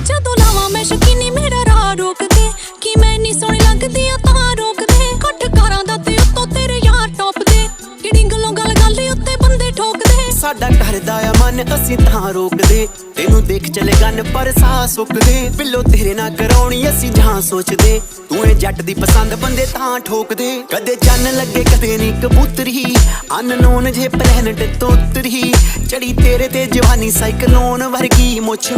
ਜਦੋਂ ਲਾਵਾਂ ਮੈਂ ਸ਼ਕੀਨੀ ਮੇਰਾ ਰਾਹ ਰੋਕਦੇ ਕਿ ਮੈਂ ਨਹੀਂ ਸੋਹਣੀ ਲੱਗਦੀ ਆ ਤਾਂ ਰੋਕਦੇ ਕੱਟ ਕਾਰਾਂ ਦਾ ਤੇ ਉੱਤੋਂ ਤੇਰੇ ਯਾਰ ਟੋਪਦੇ ਕਿਹੜੀ ਗੱਲੋਂ ਗੱਲ ਉੱਤੇ ਬੰਦੇ ਠੋਕਦੇ ਸਾਡਾ ਕਰਦਾ ਆ ਮਨ ਅਸੀਂ ਤਾਂ ਰੋਕਦੇ ਤੈਨੂੰ ਦੇਖ ਚਲੇ ਗਨ ਪਰ ਸਾਹ ਸੁੱਕਦੇ ਬਿੱਲੋ ਤੇਰੇ ਨਾਲ ਕਰਾਉਣੀ ਅਸੀਂ ਜਾਂ ਸੋਚਦੇ ਤੂੰ ਇਹ ਜੱਟ ਦੀ ਪਸੰਦ ਬੰਦੇ ਤਾਂ ਠੋਕਦੇ ਕਦੇ ਚੰਨ ਲੱਗੇ ਕਦੇ ਨਹੀਂ ਕਬੂਤਰੀ ਅਨਨੋਨ ਜੇ ਪਲੈਨਟ ਤੋਂ ਉਤਰੀ ਚੜੀ ਤੇਰੇ ਤੇ ਜਵਾਨੀ ਸਾਈਕਲੋਨ ਵਰਗੀ ਮੁੱਛ